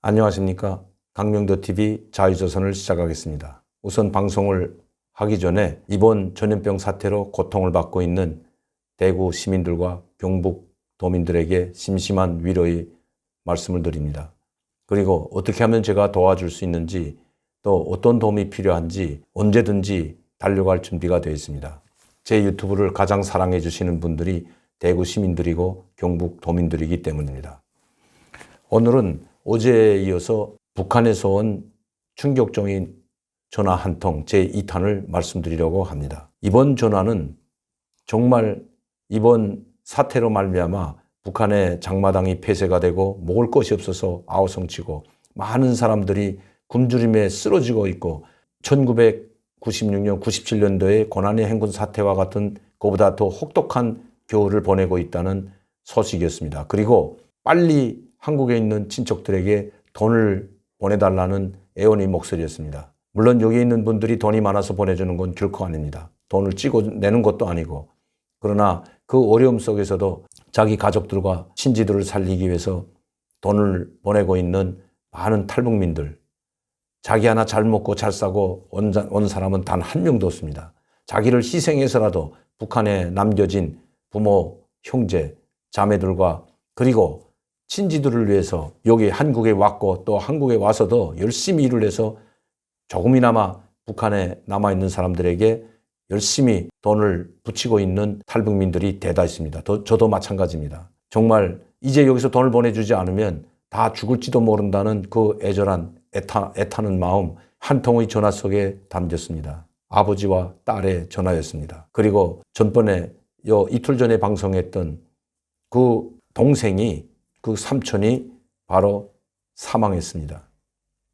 안녕하십니까. 강명도TV 자유조선을 시작하겠습니다. 우선 방송을 하기 전에 이번 전염병 사태로 고통을 받고 있는 대구 시민들과 경북 도민들에게 심심한 위로의 말씀을 드립니다. 그리고 어떻게 하면 제가 도와줄 수 있는지 또 어떤 도움이 필요한지 언제든지 달려갈 준비가 되어 있습니다. 제 유튜브를 가장 사랑해 주시는 분들이 대구 시민들이고 경북 도민들이기 때문입니다. 오늘은 어제에 이어서 북한에서 온 충격적인 전화 한 통 제2탄을 말씀드리려고 합니다. 이번 전화는 정말 이번 사태로 말미암아 북한의 장마당이 폐쇄가 되고 먹을 것이 없어서 아우성치고 많은 사람들이 굶주림에 쓰러지고 있고 1996년, 97년도의 고난의 행군 사태와 같은 그보다 더 혹독한 겨울을 보내고 있다는 소식이었습니다. 그리고 빨리 한국에 있는 친척들에게 돈을 보내달라는 애원의 목소리였습니다. 물론 여기 있는 분들이 돈이 많아서 보내주는 건 결코 아닙니다. 돈을 찍어내는 것도 아니고. 그러나 그 어려움 속에서도 자기 가족들과 친지들을 살리기 위해서 돈을 보내고 있는 많은 탈북민들, 자기 하나 잘 먹고 잘 싸고 온 사람은 단 한 명도 없습니다. 자기를 희생해서라도 북한에 남겨진 부모, 형제, 자매들과 그리고 친지들을 위해서 여기 한국에 왔고 또 한국에 와서도 열심히 일을 해서 조금이나마 북한에 남아있는 사람들에게 열심히 돈을 붙이고 있는 탈북민들이 대다 있습니다. 저도 마찬가지입니다. 정말 이제 여기서 돈을 보내주지 않으면 다 죽을지도 모른다는 그 애절한 애타는 마음 한 통의 전화 속에 담겼습니다. 아버지와 딸의 전화였습니다. 그리고 전번에 이틀 전에 방송했던 그 동생이 그 삼촌이 바로 사망했습니다.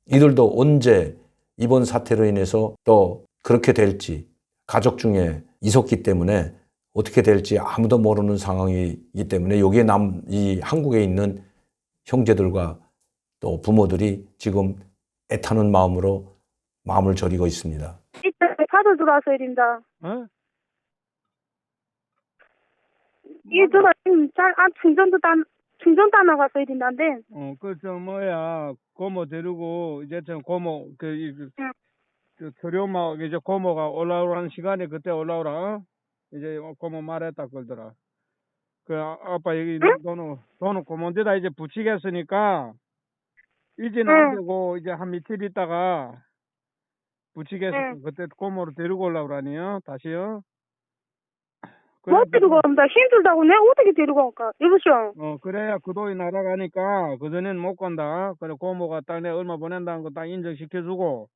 이들도 언제 이번 사태로 인해서 또 그렇게 될지 가족 중에 있었기 때문에 어떻게 될지 아무도 모르는 상황이기 때문에 여기에 이 한국에 있는 형제들과 또 부모들이 지금 애타는 마음으로 마음을 졸이고 있습니다. 이때 카드 들어와서 이린다. 어? 이 전화 잘안 충전도 안 나가서 이린다는데. 고모 데리고, 이제 고모, 응. 서류막, 이제 고모가 올라오라는 시간에 그때 올라오라, 어? 이제 고모 말했다 그러더라. 아빠 여기 응? 돈은 고모한테다 이제 붙이겠으니까, 이제는 안 되고, 이제 한 며칠 있다가, 붙이겠으니까, 그때 고모를 데리고 올라오라니요, 다시요. 뭐 데리고 온다. 힘들다고 내가 어떻게 데리고 올까? 여보시오. 그래야 그 돈이 날아가니까 그전에는 못 간다. 그래 고모가 딸내 얼마 보낸다는 거 딱 인정시켜주고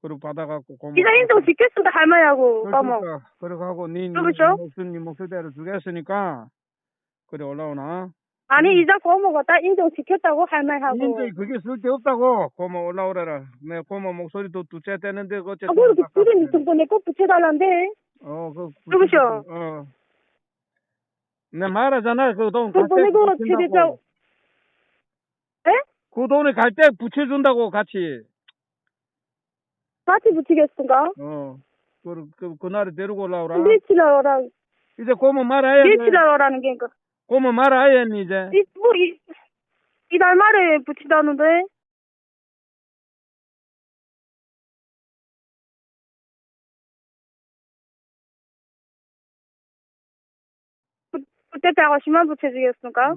그리고 받아갖고 고모 이자 인정 지켰습니다 할머니하고 까먹. 그러니까 그러고 하고 네 여보시오? 목소리대로 주겠으니까 그래 올라오나. 아니 이자 고모가 다 인정 지켰다고 할머니하고. 인정이 그게 쓸데없다고. 고모 올라오래라. 내 고모 목소리도 두째 떼는데 어째 아 그렇게 둘이 정도 내거 붙여달란데. 여보시오? 내 말하잖아. 그 돈 그 보내고 제대자. 에? 그 돈을 갈 때 붙여준다고 같이. 같이 붙이겠습니까? 그날에 데리고 올라오라. 며칠날 오라. 이제 고모 말아야 돼. 며칠날 오라는 게니까. 고모 말아야 니 이제. 이달 말에 붙이다는데. 그때 아가씨만 붙여주겠습니까?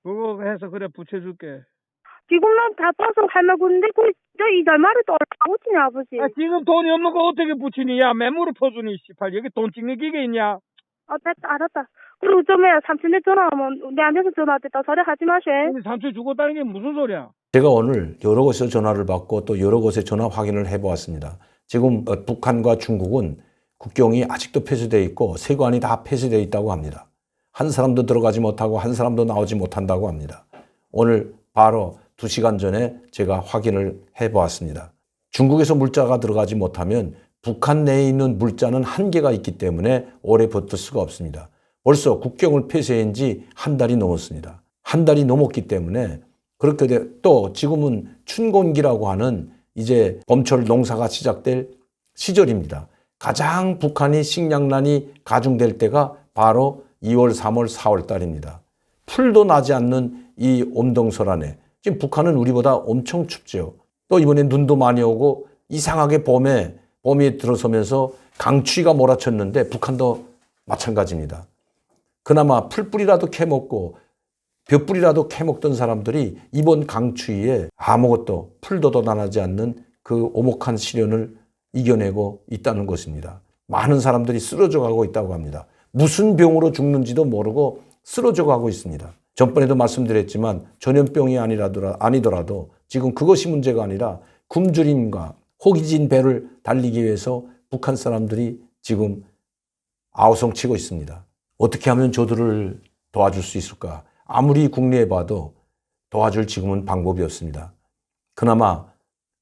그거 해서 그래 붙여줄게. 지금은 다 떠서 할머니 그런데 저 이달 말에 또 얼마 붙이냐 아버지. 지금 돈이 없는 거 어떻게 붙이니? 야 매물을 퍼주니 씨발 여기 돈 찍는 기계 있냐? 됐다 알았다. 그리고 좀에 삼촌네 전화하면 내한테서 전화했다 소리 하지 마세. 삼촌 죽었다는 게 무슨 소리야? 제가 오늘 여러 곳에서 전화를 받고 또 여러 곳에 전화 확인을 해보았습니다. 지금 북한과 중국은 국경이 아직도 폐쇄되어 있고 세관이 다 폐쇄되어 있다고 합니다. 한 사람도 들어가지 못하고 한 사람도 나오지 못한다고 합니다. 오늘 바로 2시간 전에 제가 확인을 해보았습니다. 중국에서 물자가 들어가지 못하면 북한 내에 있는 물자는 한계가 있기 때문에 오래 버틸 수가 없습니다. 벌써 국경을 폐쇄한 지 한 달이 넘었습니다. 한 달이 넘었기 때문에 그렇게 또 지금은 춘곤기라고 하는 이제 봄철 농사가 시작될 시절입니다. 가장 북한이 식량난이 가중될 때가 바로 2월, 3월, 4월 달입니다. 풀도 나지 않는 이 엄동설안에 지금 북한은 우리보다 엄청 춥죠. 또 이번에 눈도 많이 오고 이상하게 봄에 들어서면서 강추위가 몰아쳤는데 북한도 마찬가지입니다. 그나마 풀뿌리라도 캐먹고 벼뿌리라도 캐먹던 사람들이 이번 강추위에 아무것도 풀도도 나지 않는 그 오목한 시련을 이겨내고 있다는 것입니다. 많은 사람들이 쓰러져 가고 있다고 합니다. 무슨 병으로 죽는지도 모르고 쓰러져 가고 있습니다. 전번에도 말씀드렸지만 전염병이 아니더라도 지금 그것이 문제가 아니라 굶주림과 호기진 배를 달리기 위해서 북한 사람들이 지금 아우성치고 있습니다. 어떻게 하면 저들을 도와줄 수 있을까? 아무리 국내에 봐도 도와줄 지금은 방법이 없습니다. 그나마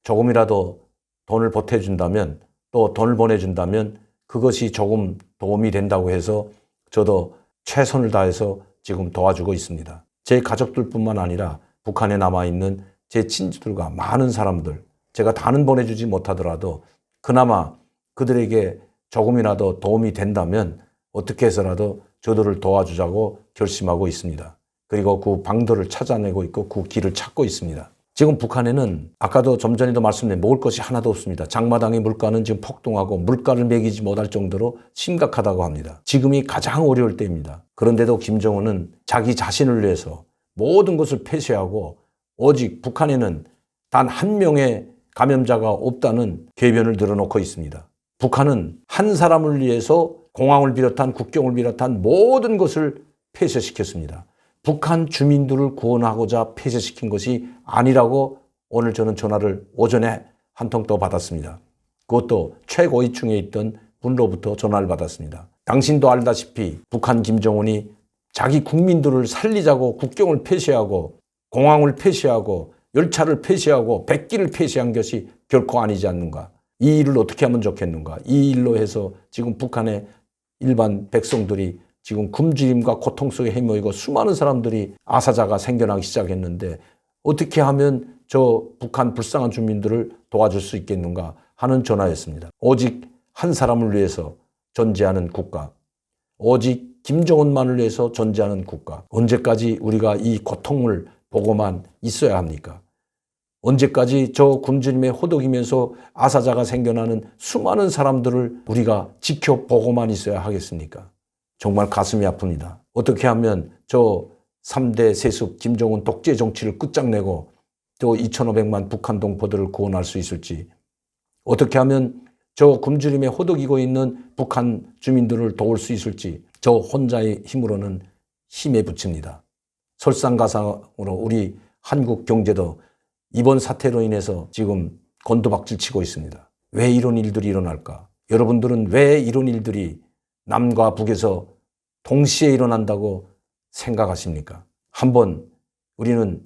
조금이라도 돈을 보태준다면 또 돈을 보내준다면 그것이 조금 도움이 된다고 해서 저도 최선을 다해서 지금 도와주고 있습니다. 제 가족들뿐만 아니라 북한에 남아있는 제 친지들과 많은 사람들, 제가 다는 보내주지 못하더라도 그나마 그들에게 조금이라도 도움이 된다면 어떻게 해서라도 저들을 도와주자고 결심하고 있습니다. 그리고 그 방도를 찾아내고 있고 그 길을 찾고 있습니다. 지금 북한에는 아까도 좀 전에도 말씀드린 먹을 것이 하나도 없습니다. 장마당의 물가는 지금 폭등하고 물가를 매기지 못할 정도로 심각하다고 합니다. 지금이 가장 어려울 때입니다. 그런데도 김정은은 자기 자신을 위해서 모든 것을 폐쇄하고 오직 북한에는 단 한 명의 감염자가 없다는 궤변을 늘어놓고 있습니다. 북한은 한 사람을 위해서 공항을 비롯한 국경을 비롯한 모든 것을 폐쇄시켰습니다. 북한 주민들을 구원하고자 폐쇄시킨 것이 아니라고 오늘 저는 전화를 오전에 한 통 또 받았습니다. 그것도 최고위층에 있던 분로부터 전화를 받았습니다. 당신도 알다시피 북한 김정은이 자기 국민들을 살리자고 국경을 폐쇄하고 공항을 폐쇄하고 열차를 폐쇄하고 백기를 폐쇄한 것이 결코 아니지 않는가. 이 일을 어떻게 하면 좋겠는가. 이 일로 해서 지금 북한의 일반 백성들이 지금 굶주림과 고통 속에 헤매이고 수많은 사람들이 아사자가 생겨나기 시작했는데 어떻게 하면 저 북한 불쌍한 주민들을 도와줄 수 있겠는가 하는 전화였습니다. 오직 한 사람을 위해서 존재하는 국가, 오직 김정은만을 위해서 존재하는 국가. 언제까지 우리가 이 고통을 보고만 있어야 합니까? 언제까지 저 굶주림에 호독이면서 아사자가 생겨나는 수많은 사람들을 우리가 지켜보고만 있어야 하겠습니까? 정말 가슴이 아픕니다. 어떻게 하면 저 3대 세습 김정은 독재 정치를 끝장내고 또 2,500만 북한 동포들을 구원할 수 있을지, 어떻게 하면 저 굶주림에 호독이고 있는 북한 주민들을 도울 수 있을지 저 혼자의 힘으로는 힘에 부칩니다. 설상가상으로 우리 한국 경제도 이번 사태로 인해서 지금 곤두박질 치고 있습니다. 왜 이런 일들이 일어날까? 여러분들은 왜 이런 일들이 남과 북에서 동시에 일어난다고 생각하십니까? 한번 우리는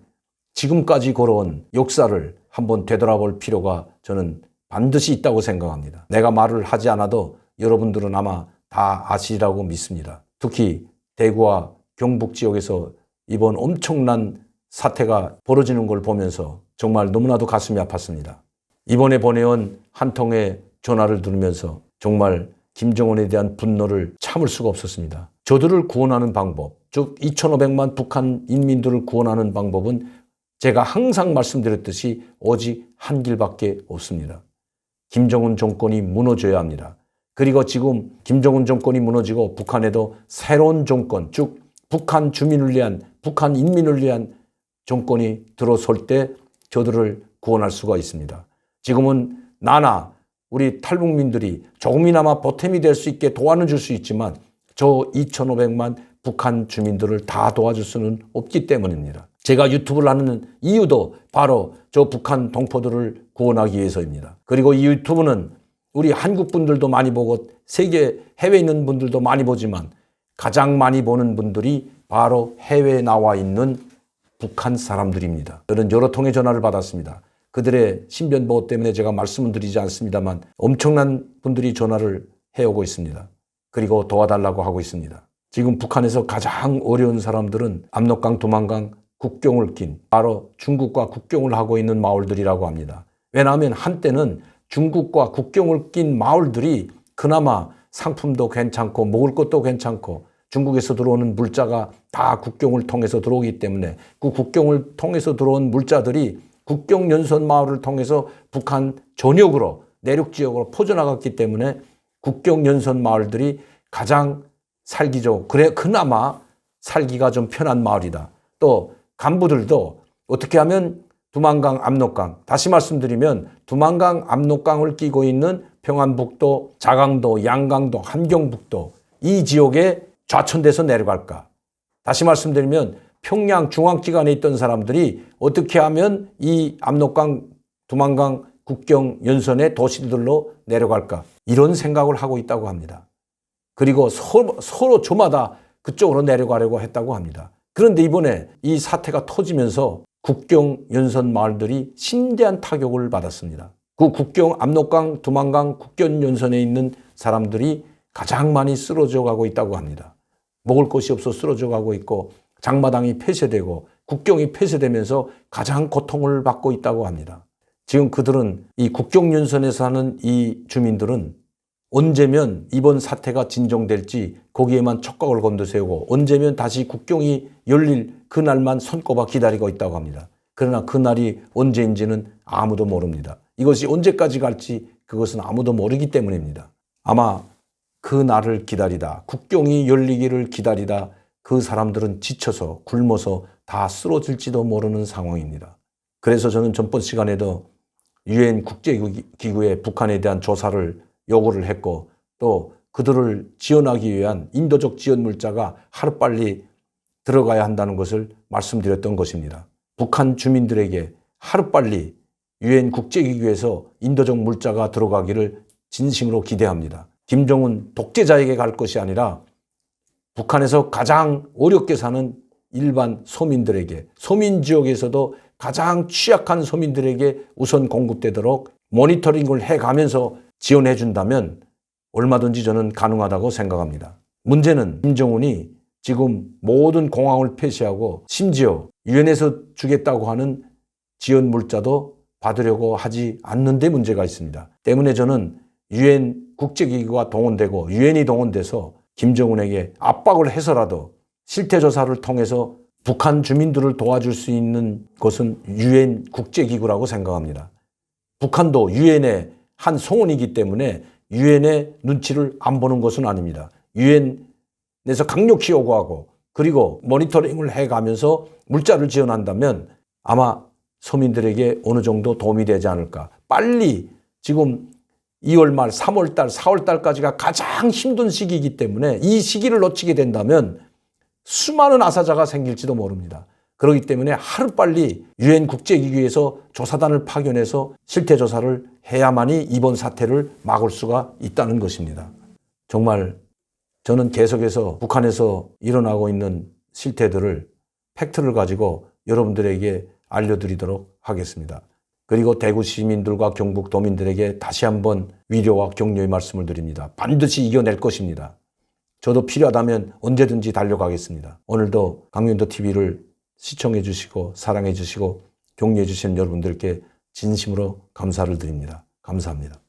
지금까지 걸어온 역사를 한번 되돌아볼 필요가 저는 반드시 있다고 생각합니다. 내가 말을 하지 않아도 여러분들은 아마 다 아시리라고 믿습니다. 특히 대구와 경북 지역에서 이번 엄청난 사태가 벌어지는 걸 보면서 정말 너무나도 가슴이 아팠습니다. 이번에 보내온 한 통의 전화를 들으면서 정말 김정은에 대한 분노를 참을 수가 없었습니다. 저들을 구원하는 방법, 즉 2,500만 북한 인민들을 구원하는 방법은 제가 항상 말씀드렸듯이 오직 한 길밖에 없습니다. 김정은 정권이 무너져야 합니다. 그리고 지금 김정은 정권이 무너지고 북한에도 새로운 정권, 즉 북한 주민을 위한, 북한 인민을 위한 정권이 들어설 때 저들을 구원할 수가 있습니다. 지금은 나나 우리 탈북민들이 조금이나마 보탬이 될 수 있게 도와는 줄 수 있지만 저 2,500만 북한 주민들을 다 도와줄 수는 없기 때문입니다. 제가 유튜브를 하는 이유도 바로 저 북한 동포들을 구원하기 위해서입니다. 그리고 이 유튜브는 우리 한국 분들도 많이 보고 세계 해외에 있는 분들도 많이 보지만 가장 많이 보는 분들이 바로 해외에 나와 있는 북한 사람들입니다. 저는 여러 통의 전화를 받았습니다. 그들의 신변보호 때문에 제가 말씀을 드리지 않습니다만 엄청난 분들이 전화를 해오고 있습니다. 그리고 도와달라고 하고 있습니다. 지금 북한에서 가장 어려운 사람들은 압록강, 두만강 국경을 낀 바로 중국과 국경을 하고 있는 마을들이라고 합니다. 왜냐하면 한때는 중국과 국경을 낀 마을들이 그나마 상품도 괜찮고 먹을 것도 괜찮고 중국에서 들어오는 물자가 다 국경을 통해서 들어오기 때문에 그 국경을 통해서 들어온 물자들이 국경 연선 마을을 통해서 북한 전역으로 내륙 지역으로 퍼져나갔기 때문에 국경 연선 마을들이 가장 살기 좋고 그래 그나마 살기가 좀 편한 마을이다. 또 간부들도 어떻게 하면 두만강, 압록강, 다시 말씀드리면 두만강, 압록강을 끼고 있는 평안북도, 자강도, 양강도, 함경북도 이 지역에 좌천돼서 내려갈까? 다시 말씀드리면 평양 중앙지간에 있던 사람들이 어떻게 하면 이 압록강, 두만강 국경 연선의 도시들로 내려갈까? 이런 생각을 하고 있다고 합니다. 그리고 서로 저마다 그쪽으로 내려가려고 했다고 합니다. 그런데 이번에 이 사태가 터지면서 국경 연선 마을들이 심대한 타격을 받았습니다. 그 국경 압록강, 두만강 국경 연선에 있는 사람들이 가장 많이 쓰러져 가고 있다고 합니다. 먹을 것이 없어 쓰러져 가고 있고 장마당이 폐쇄되고 국경이 폐쇄되면서 가장 고통을 받고 있다고 합니다. 지금 그들은 이 국경 연선에 사는 이 주민들은 언제면 이번 사태가 진정될지 거기에만 촉각을 곤두세우고 언제면 다시 국경이 열릴 그날만 손꼽아 기다리고 있다고 합니다. 그러나 그날이 언제인지는 아무도 모릅니다. 이것이 언제까지 갈지 그것은 아무도 모르기 때문입니다. 아마 그 날을 기다리다 국경이 열리기를 기다리다 그 사람들은 지쳐서 굶어서 다 쓰러질지도 모르는 상황입니다. 그래서 저는 전번 시간에도 유엔 국제기구에 북한에 대한 조사를 요구를 했고 또 그들을 지원하기 위한 인도적 지원 물자가 하루빨리 들어가야 한다는 것을 말씀드렸던 것입니다. 북한 주민들에게 하루빨리 유엔 국제기구에서 인도적 물자가 들어가기를 진심으로 기대합니다. 김정은 독재자에게 갈 것이 아니라 북한에서 가장 어렵게 사는 일반 서민들에게, 서민 지역에서도 가장 취약한 서민들에게 우선 공급되도록 모니터링을 해가면서 지원해 준다면 얼마든지 저는 가능하다고 생각합니다. 문제는 김정은이 지금 모든 공항을 폐쇄하고 심지어 유엔에서 주겠다고 하는 지원 물자도 받으려고 하지 않는 데 문제가 있습니다. 때문에 저는 유엔 국제기구가 동원되고 유엔이 동원돼서 김정은에게 압박을 해서라도 실태조사를 통해서 북한 주민들을 도와줄 수 있는 것은 유엔 국제기구라고 생각합니다. 북한도 유엔의 한 성원이기 때문에 유엔의 눈치를 안 보는 것은 아닙니다. 유엔에서 강력히 요구하고 그리고 모니터링을 해가면서 물자를 지원한다면 아마 서민들에게 어느 정도 도움이 되지 않을까. 빨리 지금 2월 말, 3월 달, 4월 달까지가 가장 힘든 시기이기 때문에 이 시기를 놓치게 된다면 수많은 아사자가 생길지도 모릅니다. 그렇기 때문에 하루빨리 유엔 국제기구에서 조사단을 파견해서 실태조사를 해야만이 이번 사태를 막을 수가 있다는 것입니다. 정말 저는 계속해서 북한에서 일어나고 있는 실태들을 팩트를 가지고 여러분들에게 알려드리도록 하겠습니다. 그리고 대구 시민들과 경북 도민들에게 다시 한번 위로와 격려의 말씀을 드립니다. 반드시 이겨낼 것입니다. 저도 필요하다면 언제든지 달려가겠습니다. 오늘도 강윤도TV를 시청해 주시고 사랑해 주시고 격려해 주신 여러분들께 진심으로 감사를 드립니다. 감사합니다.